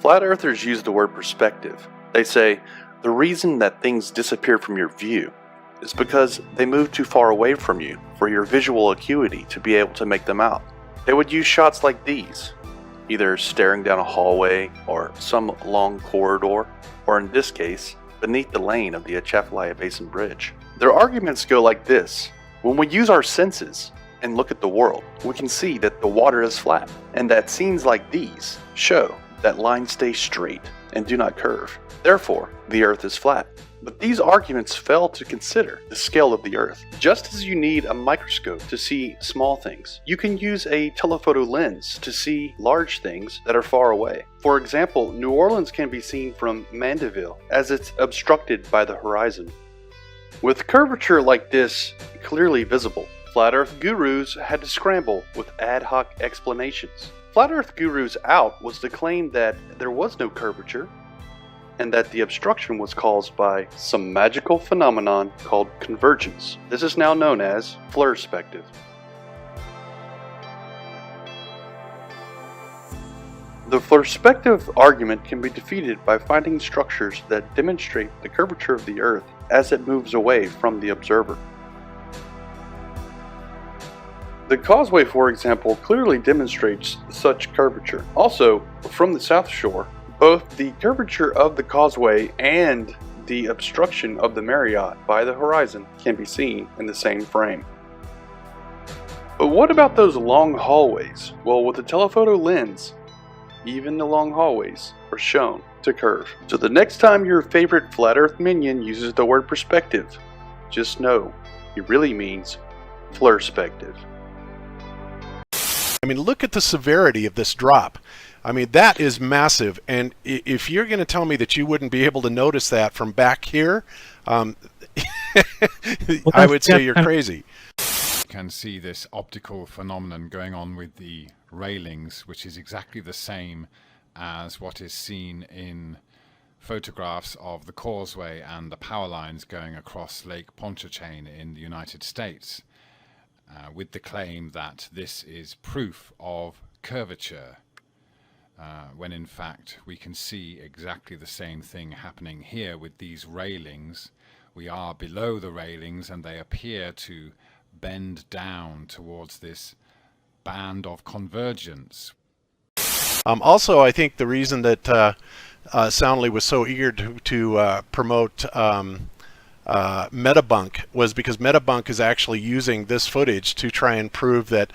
Flat earthers use the word perspective. They say, the reason that things disappear from your view is because they move too far away from you for your visual acuity to be able to make them out. They would use shots like these, either staring down a hallway or some long corridor, or in this case, beneath the lane of the Atchafalaya Basin Bridge. Their arguments go like this. When we use our senses and look at the world, we can see that the water is flat, and that scenes like these show that lines stay straight and do not curve. Therefore, the earth is flat. But these arguments fail to consider the scale of the earth. Just as you need a microscope to see small things, you can use a telephoto lens to see large things that are far away. For example, New Orleans can be seen from Mandeville as it's obstructed by the horizon. With curvature like this clearly visible, Flat Earth gurus had to scramble with ad hoc explanations. Flat Earth gurus out was to claim that there was no curvature and that the obstruction was caused by some magical phenomenon called convergence. This is now known as flurspective. The flurspective argument can be defeated by finding structures that demonstrate the curvature of the Earth as it moves away from the observer. The causeway, for example, clearly demonstrates such curvature. Also, from the South Shore, both the curvature of the causeway and the obstruction of the Marriott by the horizon can be seen in the same frame. But what about those long hallways? Well, with a telephoto lens, even the long hallways are shown to curve. So the next time your favorite flat earth minion uses the word perspective, just know he really means flurspective. I mean, look at the severity of this drop. I mean, that is massive. And if you're going to tell me that you wouldn't be able to notice that from back here, I would say you're crazy. You can see this optical phenomenon going on with the railings, which is exactly the same as what is seen in photographs of the causeway and the power lines going across Lake Pontchartrain in the United States, with the claim that this is proof of curvature, when in fact we can see exactly the same thing happening here with these railings. We are below the railings and they appear to bend down towards this band of convergence. Also, I think the reason that Soundly was so eager to promote Metabunk was because Metabunk is actually using this footage to try and prove that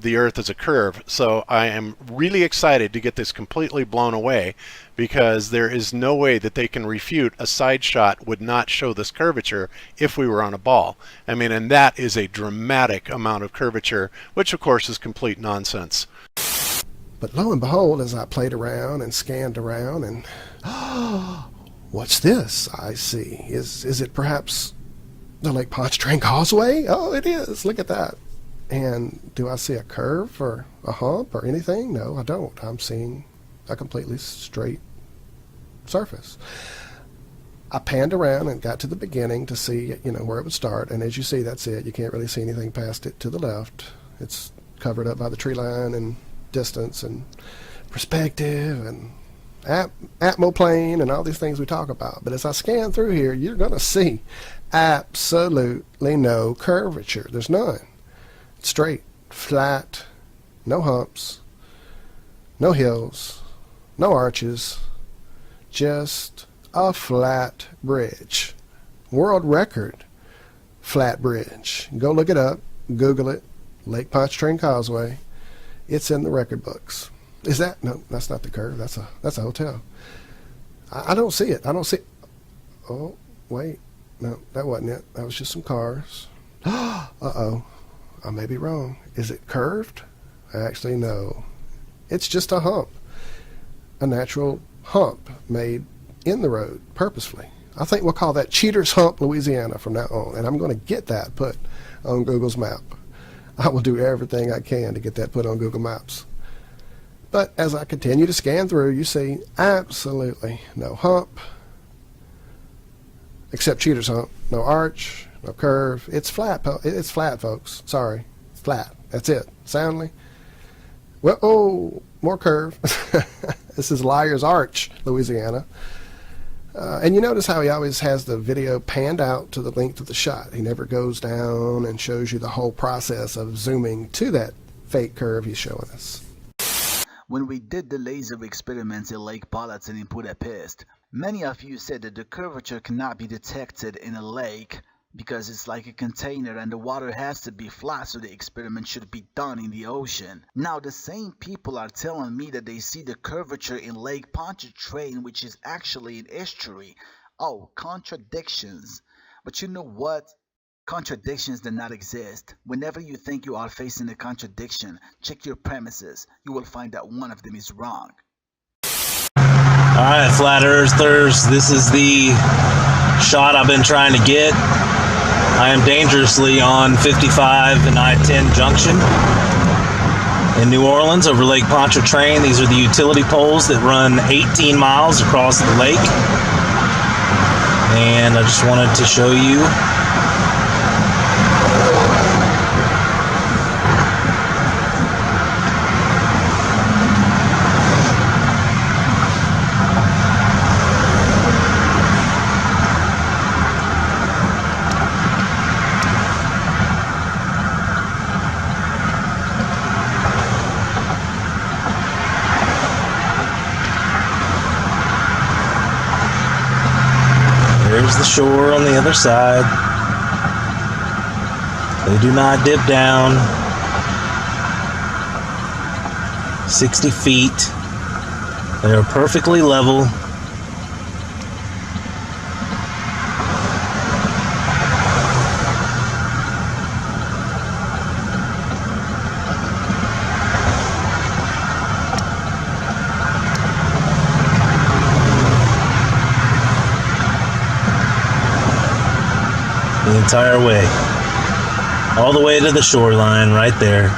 the Earth is a curve. So I am really excited to get this completely blown away, because there is no way that they can refute a side shot would not show this curvature if we were on a ball. I mean, and that is a dramatic amount of curvature, which of course is complete nonsense. But lo and behold, as I played around and scanned around, and what's this I see? Is it perhaps the Lake Pontchartrain Causeway? Oh, it is. Look at that. And do I see a curve or a hump or anything? No, I don't. I'm seeing a completely straight surface. I panned around and got to the beginning to see, where it would start. And as you see, that's it. You can't really see anything past it to the left. It's covered up by the tree line and distance and perspective and atmoplane and all these things we talk about. But as I scan through here, you're going to see absolutely no curvature. There's none. It's straight, flat, no humps, no hills, no arches, just a flat bridge. World record flat bridge. Go look it up, Google it, Lake Pontchartrain Causeway. It's in the record books. Is that? No, that's not the curve. That's a hotel. I don't see it. I don't see. Oh, wait. No, that wasn't it. That was just some cars. Uh-oh. I may be wrong. Is it curved? Actually, no. It's just a hump. A natural hump made in the road purposefully. I think we'll call that Cheater's Hump, Louisiana from now on. And I'm going to get that put on Google's map. I will do everything I can to get that put on Google Maps. But as I continue to scan through, you see absolutely no hump, except Cheater's Hump. No arch, no curve. It's flat. It's flat, folks. Sorry, flat. That's it. Soundly. Well, oh, more curve. This is Liar's Arch, Louisiana. And you notice how he always has the video panned out to the length of the shot. He never goes down and shows you the whole process of zooming to that fake curve he's showing us. When we did the laser experiments in Lake Palatine in Budapest, many of you said that the curvature cannot be detected in a lake because it's like a container and the water has to be flat, so the experiment should be done in the ocean. Now the same people are telling me that they see the curvature in Lake Pontchartrain, which is actually an estuary. Oh, contradictions. But you know what? Contradictions do not exist. Whenever you think you are facing a contradiction, check your premises. You will find that one of them is wrong. Alright, Flat Earthers, this is the shot I've been trying to get. I am dangerously on 55 and I-10 junction in New Orleans over Lake Pontchartrain. These are the utility poles that run 18 miles across the lake. And I just wanted to show you there's the shore on the other side. They do not dip down. 60 feet. They are perfectly level. The entire way, all the way to the shoreline right there.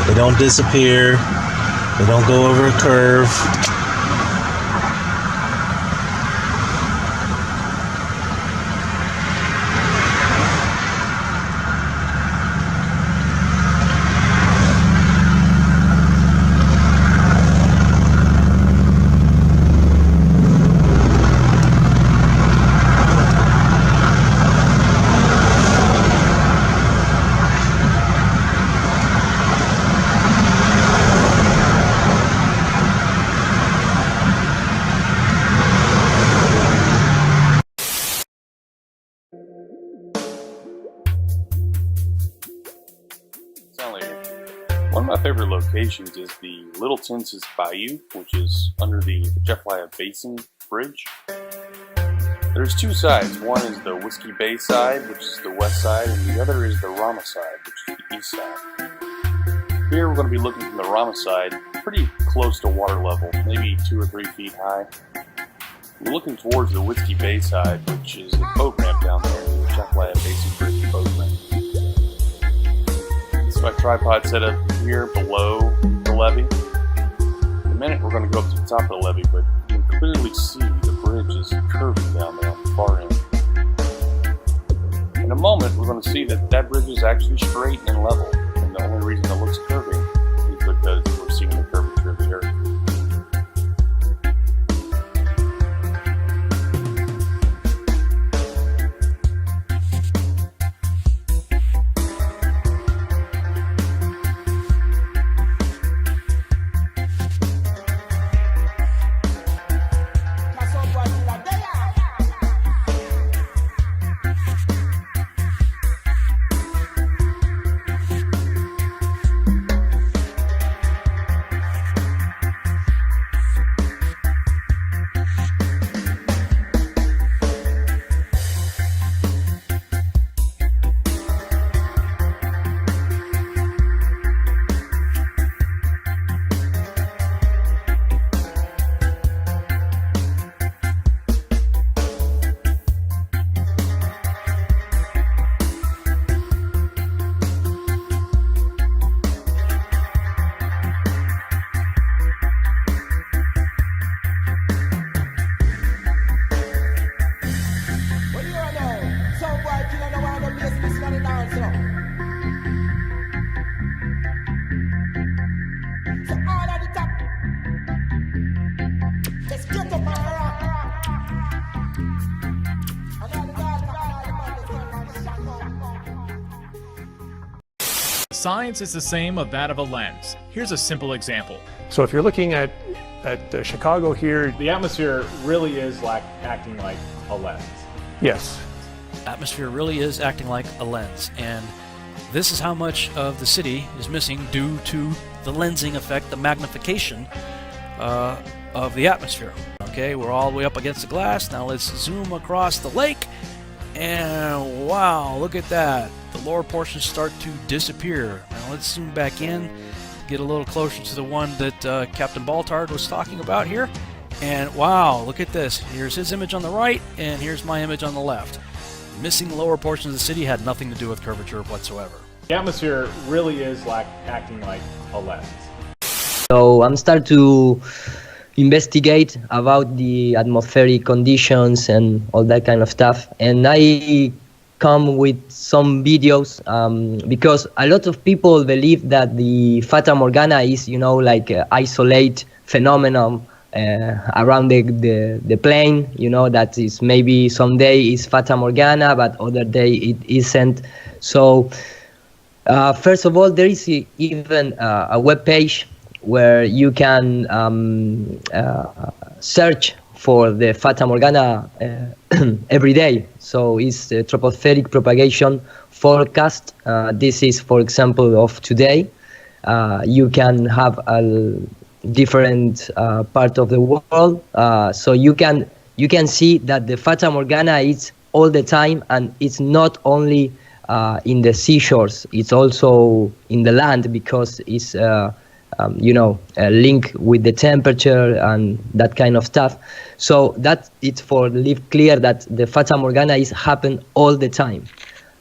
They don't disappear, they don't go over a curve. One of my favorite locations is the Little Tensas Bayou, which is under the Jeff-Laya Basin Bridge. There's two sides. One is the Whiskey Bay side, which is the west side, and the other is the Rama side, which is the east side. Here we're going to be looking from the Rama side, pretty close to water level, maybe 2 or 3 feet high. We're looking towards the Whiskey Bay side, which is the boat ramp down there, the Jeff-Laya Basin Bridge boat ramp. My tripod set up here below the levee. In a minute we're going to go up to the top of the levee, but you can clearly see the bridge is curving down there on the far end. In a moment we're going to see that that bridge is actually straight and level, and the only reason it looks curving is because we're seeing the curvature of the earth. science is the same of that of a lens. Here's a simple example. So if you're looking at Chicago here, The atmosphere really is acting like a lens. yes, Atmosphere really is acting like a lens, and this is how much of the city is missing due to the lensing effect, the magnification of the atmosphere. Okay, we're all the way up against the glass. Now let's zoom across the lake, and wow, look at that. The lower portions start to disappear. Now let's zoom back in, get a little closer to the one that Captain Baltard was talking about here. And wow, look at this. Here's his image on the right, and here's my image on the left. Missing lower portions of the city had nothing to do with curvature whatsoever. The atmosphere really is acting like a lens. So I'm start to investigate about the atmospheric conditions and all that kind of stuff, and I come with some videos because a lot of people believe that the Fata Morgana is, like an isolate phenomenon around the plane, that is maybe someday is Fata Morgana, but other day it isn't. So first of all, there is even a web page where you can search for the Fata Morgana every day. So it's the tropospheric propagation forecast. This is, for example, of today. You can have a different part of the world, so you can see that the Fata Morgana is all the time, and it's not only in the seashores, it's also in the land, because it's link with the temperature and that kind of stuff. So that it's for live clear that the Fata Morgana is happen all the time.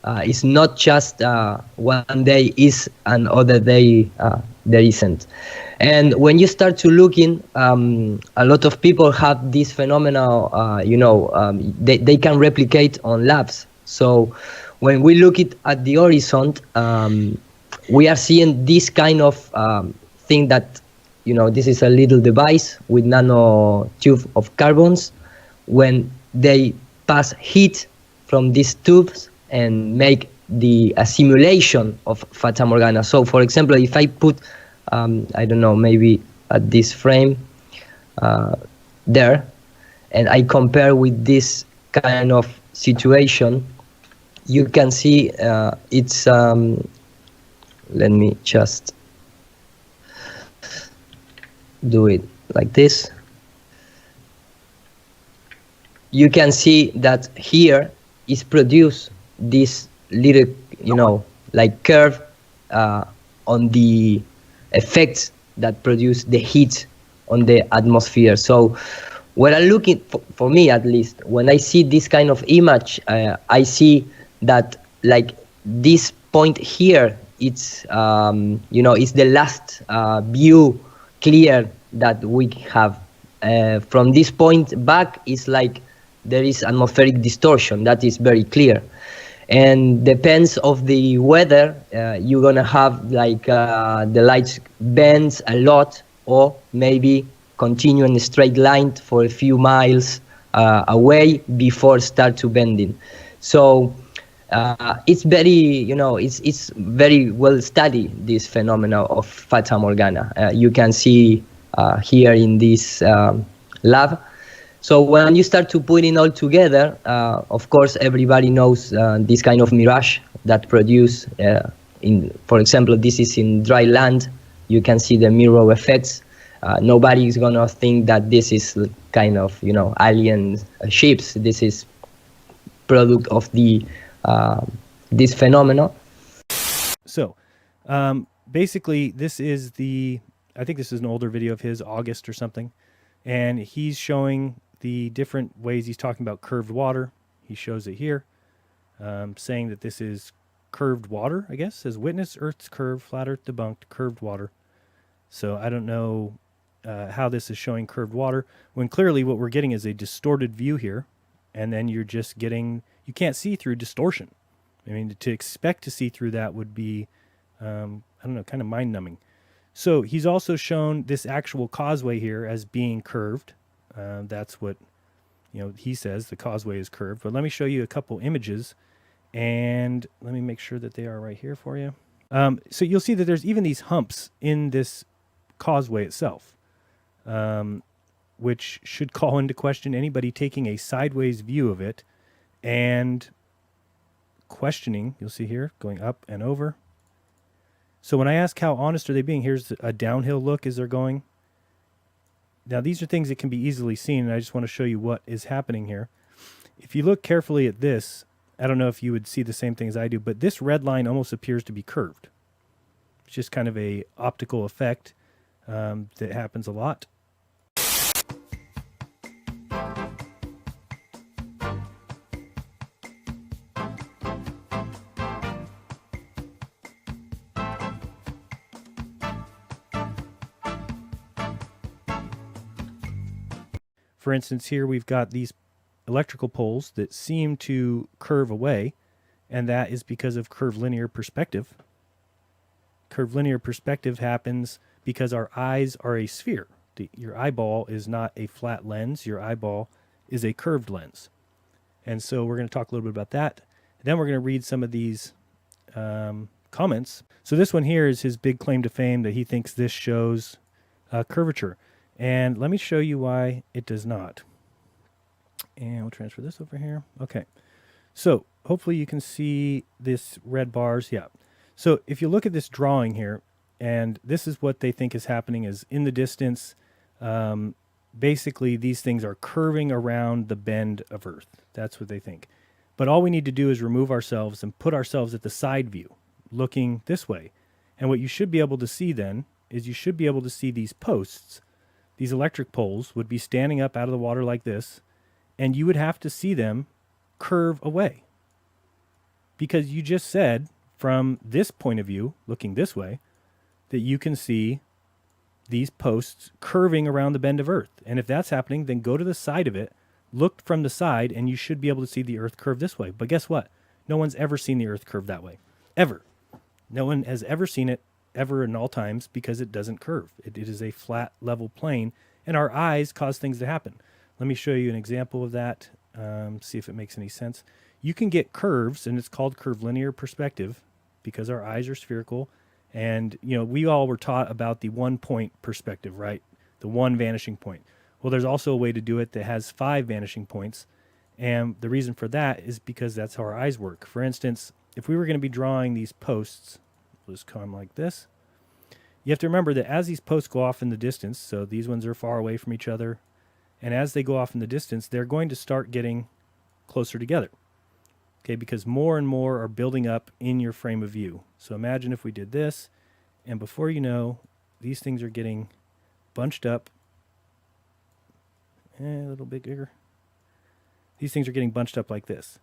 It's not just one day is and other day there isn't. And when you start to look in, a lot of people have this phenomena, they can replicate on labs. So when we look at the horizon, we are seeing this kind of thing that, this is a little device with nano tube of carbons. When they pass heat from these tubes and make the simulation of Fata Morgana. So for example, if I put, I don't know, maybe at this frame there, and I compare with this kind of situation, you can see it's, let me just do it like this. You can see that here is produced this little, like curve on the effects that produce the heat on the atmosphere. So when I look for me at least, when I see this kind of image, I see that like this point here, it's it's the last view clear that we have. From this point back, it's like there is atmospheric distortion. That is very clear. And depends of the weather, you're gonna have like the lights bends a lot, or maybe continue in a straight line for a few miles away before start to bending. So it's very, it's very well studied, this phenomena of Fata Morgana. You can see here in this lab. So when you start to put it all together, of course, everybody knows this kind of mirage that produce, for example, this is in dry land. You can see the mirror effects. Nobody is gonna think that this is kind of, alien ships. This is product of the this phenomenon. So basically, this is I think this is an older video of his, August or something, and he's showing the different ways he's talking about curved water. He shows it here, saying that this is curved water, I guess, says witness Earth's curve, flat Earth debunked, curved water. So I don't know how this is showing curved water, when clearly what we're getting is a distorted view here, and then you're just getting, you can't see through distortion. I mean, to expect to see through that would be, I don't know, kind of mind-numbing. So he's also shown this actual causeway here as being curved. That's what, he says, the causeway is curved. But let me show you a couple images, and let me make sure that they are right here for you. So you'll see that there's even these humps in this causeway itself, which should call into question anybody taking a sideways view of it and questioning. You'll see here, going up and over. So when I ask how honest are they being, here's a downhill look as they're going. Now these are things that can be easily seen, and I just want to show you what is happening here. If you look carefully at this, I don't know if you would see the same thing as I do, but this red line almost appears to be curved. It's just kind of a optical effect that happens a lot. For instance, here we've got these electrical poles that seem to curve away, and that is because of curvilinear perspective. Curvilinear perspective happens because our eyes are a sphere. Your eyeball is not a flat lens. Your eyeball is a curved lens. And so we're going to talk a little bit about that. Then we're going to read some of these comments. So this one here is his big claim to fame that he thinks this shows curvature. And let me show you why it does not. And we'll transfer this over here. Okay. So hopefully you can see this red bars. Yeah. So if you look at this drawing here, and this is what they think is happening is in the distance, basically these things are curving around the bend of Earth. That's what they think. But all we need to do is remove ourselves and put ourselves at the side view, looking this way. And what you should be able to see then is you should be able to see these posts. These electric poles would be standing up out of the water like this, and you would have to see them curve away. Because you just said, from this point of view, looking this way, that you can see these posts curving around the bend of Earth. And if that's happening, then go to the side of it, look from the side, and you should be able to see the Earth curve this way. But guess what? No one's ever seen the Earth curve that way. Ever. No one has ever seen it ever in all times because it doesn't curve. It is a flat, level plane, and our eyes cause things to happen. Let me show you an example of that, see if it makes any sense. You can get curves, and it's called curvilinear perspective because our eyes are spherical. And, you know, we all were taught about the 1 point perspective, right? The one vanishing point. Well, there's also a way to do it that has 5 vanishing points. And the reason for that is because that's how our eyes work. For instance, if we were going to be drawing these posts, we'll just come like this. You have to remember that as these posts go off in the distance, so these ones are far away from each other, and as they go off in the distance, they're going to start getting closer together. Okay, because more and more are building up in your frame of view. So imagine if we did this, and before you know, these things are getting bunched up. A little bit bigger. These things are getting bunched up like this.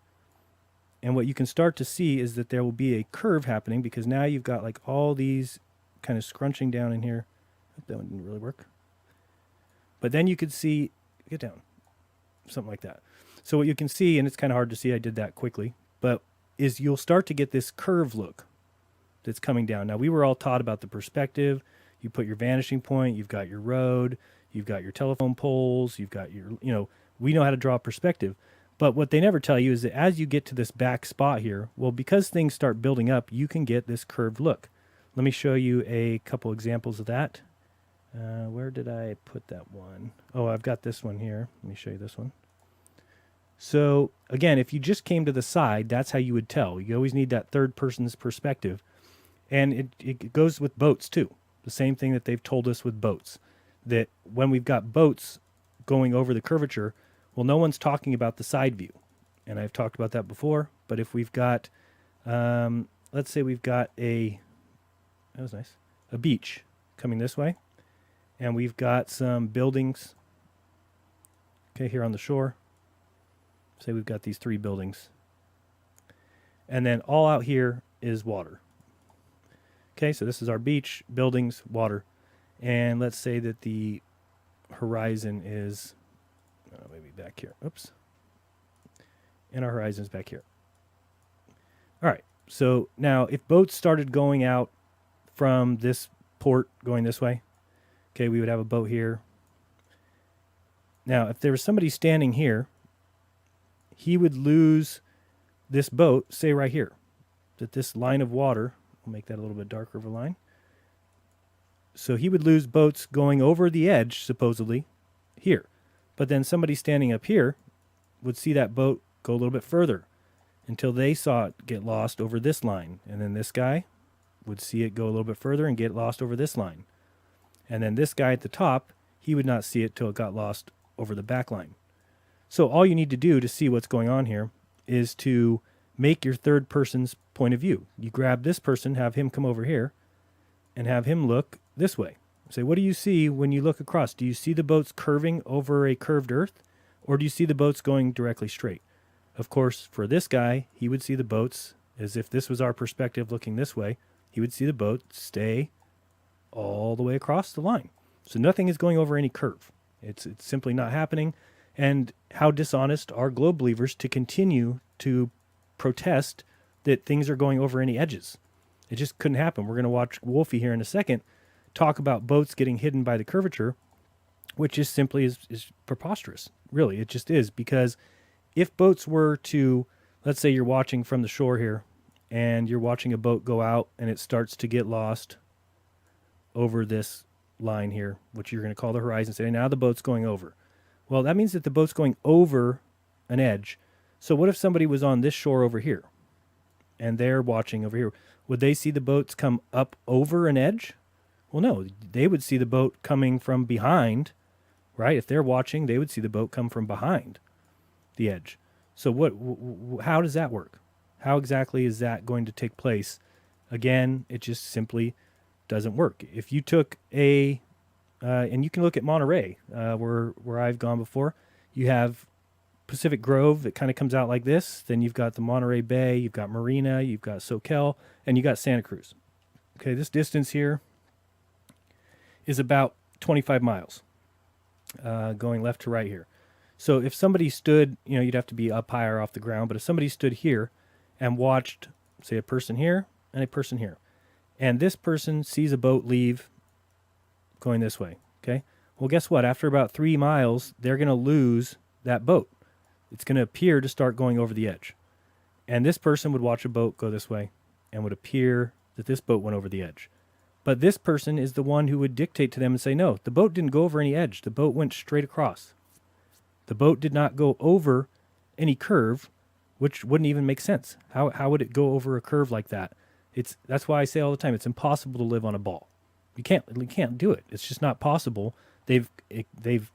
And what you can start to see is that there will be a curve happening because now you've got like all these kind of scrunching down in here. That one didn't really work. But then you could see, get down, something like that. So what you can see, and it's kind of hard to see, I did that quickly, but is you'll start to get this curve look that's coming down. Now we were all taught about the perspective. You put your vanishing point, you've got your road, you've got your telephone poles, you've got your, you know, we know how to draw perspective. But what they never tell you is that as you get to this back spot here, well, because things start building up, you can get this curved look. Let me show you a couple examples of that. Where did I put that one? Oh, I've got this one here. Let me show you this one. So again, if you just came to the side, that's how you would tell. You always need that third person's perspective. And it goes with boats too. The same thing that they've told us with boats. That when we've got boats going over the curvature, well, no one's talking about the side view. And I've talked about that before. But if we've got, let's say we've got that was nice, a beach coming this way. And we've got some buildings, okay, here on the shore. Say we've got these 3 buildings. And then all out here is water. Okay, so this is our beach, buildings, water. And let's say that the horizon is maybe back here. Oops. And our horizon is back here. All right, so now if boats started going out from this port going this way, okay, we would have a boat here. Now, if there was somebody standing here, he would lose this boat, say right here, that this line of water, We'll make that a little bit darker of a line. So he would lose boats going over the edge, supposedly, here. But then somebody standing up here would see that boat go a little bit further until they saw it get lost over this line. And then this guy would see it go a little bit further and get lost over this line. And then this guy at the top, he would not see it till it got lost over the back line. So all you need to do to see what's going on here is to make your third person's point of view. You grab this person, have him come over here, and have him look this way. Say, what do you see when you look across? Do you see the boats curving over a curved earth, or do you see the boats going directly straight? Of course, for this guy, he would see the boats as if this was our perspective looking this way. He would see the boat stay all the way across the line. So nothing is going over any curve. It's simply not happening. And how dishonest are globe believers to continue to protest that things are going over any edges? It just couldn't happen. We're going to watch Wolfie here in a second talk about boats getting hidden by the curvature, which is simply is preposterous. Really, it just is. Because if boats were to, let's say you're watching from the shore here, and you're watching a boat go out and it starts to get lost over this line here, which you're going to call the horizon, say, now the boat's going over. Well, that means that the boat's going over an edge. So what if somebody was on this shore over here and they're watching over here? Would they see the boats come up over an edge? Well, no, they would see the boat coming from behind, right? If they're watching, they would see the boat come from behind the edge. So how does that work? How exactly is that going to take place? Again, it just simply doesn't work. If you took and you can look at Monterey, where I've gone before, you have Pacific Grove that kind of comes out like this. Then you've got the Monterey Bay, you've got Marina, you've got Soquel, and you got Santa Cruz. Okay, this distance here is about 25 miles, going left to right here. So if somebody stood, you'd have to be up higher off the ground, but if somebody stood here and watched, say, a person here and a person here, and this person sees a boat leave going this way, okay? Well, guess what? After about 3 miles, they're going to lose that boat. It's going to appear to start going over the edge. And this person would watch a boat go this way and would appear that this boat went over the edge. But this person is the one who would dictate to them and say, no, the boat didn't go over any edge. The boat went straight across. The boat did not go over any curve, which wouldn't even make sense. How would it go over a curve like that? That's why I say all the time, it's impossible to live on a ball. You can't do it. It's just not possible. They've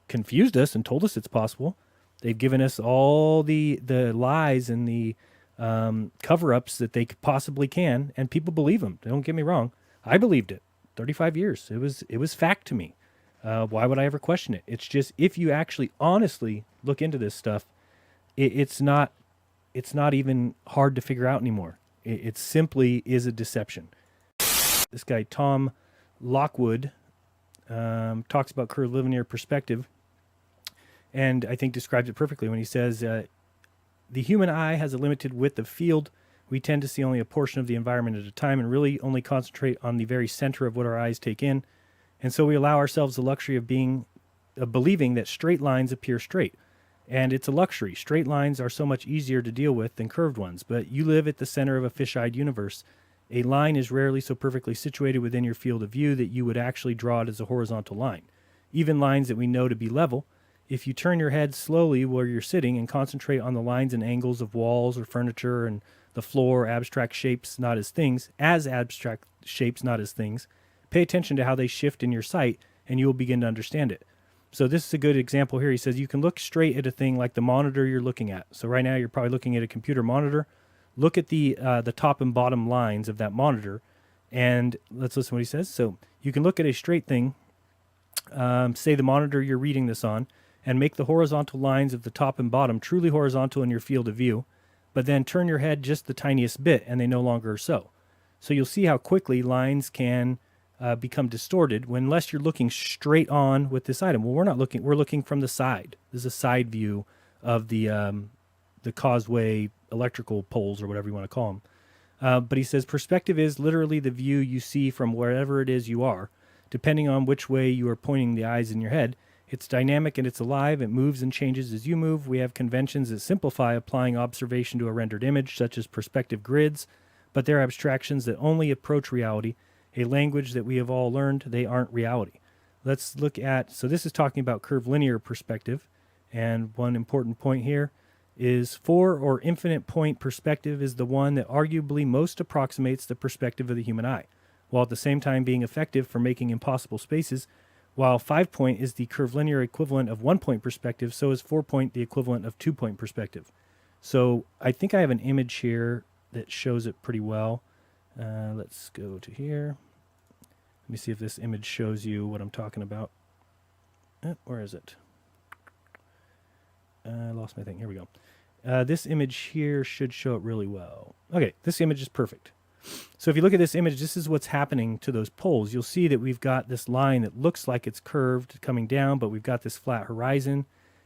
confused us and told us it's possible. They've given us all the lies and the cover-ups that they possibly can, and people believe them. Don't get me wrong. I believed it. 35 years. It was fact to me. Why would I ever question it? It's just, if you actually honestly look into this stuff, it's not even hard to figure out anymore. It simply is a deception. This guy, Tom Lockwood, talks about curvilinear perspective, and I think describes it perfectly when he says, the human eye has a limited width of field. We tend to see only a portion of the environment at a time and really only concentrate on the very center of what our eyes take in. And so we allow ourselves the luxury of believing that straight lines appear straight. And it's a luxury. Straight lines are so much easier to deal with than curved ones. But you live at the center of a fish-eyed universe. A line is rarely so perfectly situated within your field of view that you would actually draw it as a horizontal line. Even lines that we know to be level, if you turn your head slowly where you're sitting and concentrate on the lines and angles of walls or furniture and the floor, abstract shapes not as things, pay attention to how they shift in your sight, and you will begin to understand it. So this is a good example here. He says you can look straight at a thing like the monitor you're looking at. So right now you're probably looking at a computer monitor. Look at the top and bottom lines of that monitor, and let's listen to what he says. So you can look at a straight thing, say the monitor you're reading this on, and make the horizontal lines of the top and bottom truly horizontal in your field of view, but then turn your head just the tiniest bit, and they no longer are so. So you'll see how quickly lines can become distorted unless you're looking straight on with this item. Well, we're looking from the side. This is a side view of the causeway electrical poles or whatever you want to call them. But he says perspective is literally the view you see from wherever it is you are, depending on which way you are pointing the eyes in your head. It's dynamic and it's alive. It moves and changes as you move. We have conventions that simplify applying observation to a rendered image, such as perspective grids, but they're abstractions that only approach reality, a language that we have all learned they aren't reality. Let's look at, so this is talking about curvilinear perspective, and one important point here is 4 or infinite point perspective is the one that arguably most approximates the perspective of the human eye, while at the same time being effective for making impossible spaces. While 5 point is the curvilinear equivalent of 1 point perspective, so is 4 point the equivalent of 2 point perspective. So I think I have an image here that shows it pretty well. Let's go to here. Let me see if this image shows you what I'm talking about. Where is it? I lost my thing. Here we go. This image here should show it really well. Okay, this image is perfect. So if you look at this image, this is what's happening to those poles. You'll see that we've got this line that looks like it's curved coming down, but we've got this flat horizon,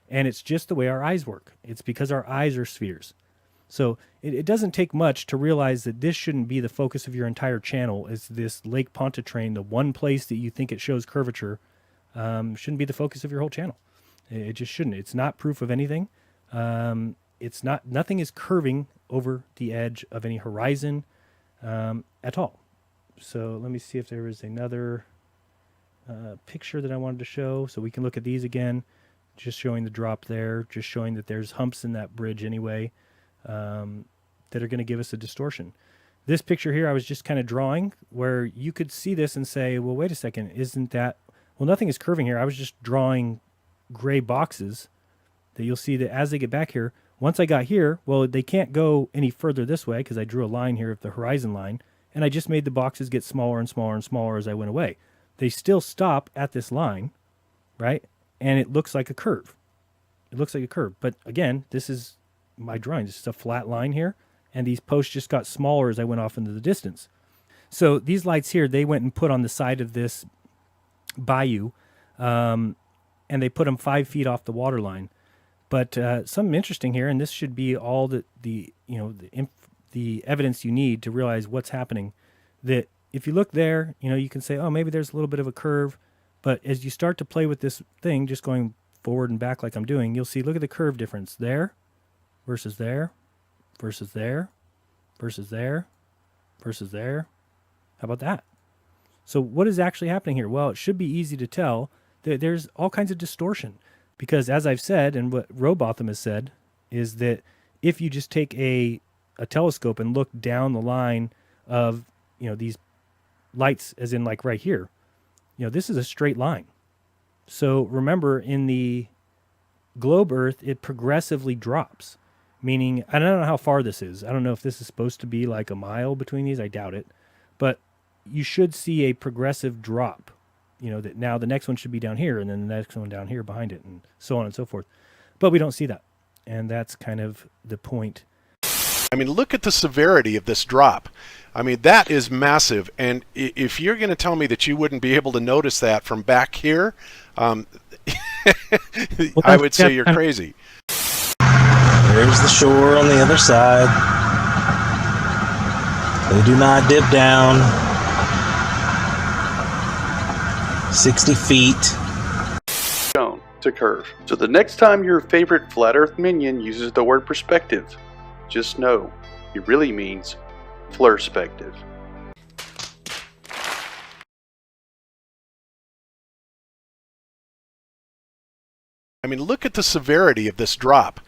and it's just the way our eyes work. It's because our eyes are spheres. So it doesn't take much to realize that this shouldn't be the focus of your entire channel, is this Lake Pontchartrain, the one place that you think it shows curvature, shouldn't be the focus of your whole channel. It just shouldn't. It's not proof of anything. Nothing is curving over the edge of any horizon at all. So let me see if there is another picture that I wanted to show. So we can look at these again, just showing the drop there, just showing that there's humps in that bridge anyway, that are going to give us a distortion. This picture here I was just kind of drawing where you could see this and say, well, wait a second, isn't that, well, nothing is curving here. I was just drawing gray boxes that you'll see that as they get back here, once I got here, well, they can't go any further this way because I drew a line here of the horizon line, and I just made the boxes get smaller and smaller and smaller as I went away. They still stop at this line, right? And it looks like a curve. It looks like a curve. But again, this is my drawing. This is a flat line here, and these posts just got smaller as I went off into the distance. So these lights here, they went and put on the side of this bayou, and they put them 5 feet off the water line. But something interesting here, and this should be all the evidence you need to realize what's happening. That if you look there, you can say, oh, maybe there's a little bit of a curve. But as you start to play with this thing, just going forward and back like I'm doing, you'll see, look at the curve difference there versus there versus there versus there versus there. How about that? So what is actually happening here? Well, it should be easy to tell that there's all kinds of distortion. Because as I've said, and what Robotham has said, is that if you just take a telescope and look down the line of, these lights, as in like right here, this is a straight line. So remember, in the globe Earth, it progressively drops. Meaning, I don't know how far this is. I don't know if this is supposed to be like a mile between these. I doubt it. But you should see a progressive drop. That now the next one should be down here, and then the next one down here behind it, and so on and so forth. But we don't see that. And that's kind of the point. I mean, look at the severity of this drop. I mean, that is massive. And if you're going to tell me that you wouldn't be able to notice that from back here, I would say you're crazy. There's the shore on the other side. They do not dip down. 60 feet. Shown to curve. So the next time your favorite flat earth minion uses the word perspective, just know he really means flirspective. I mean, look at the severity of this drop.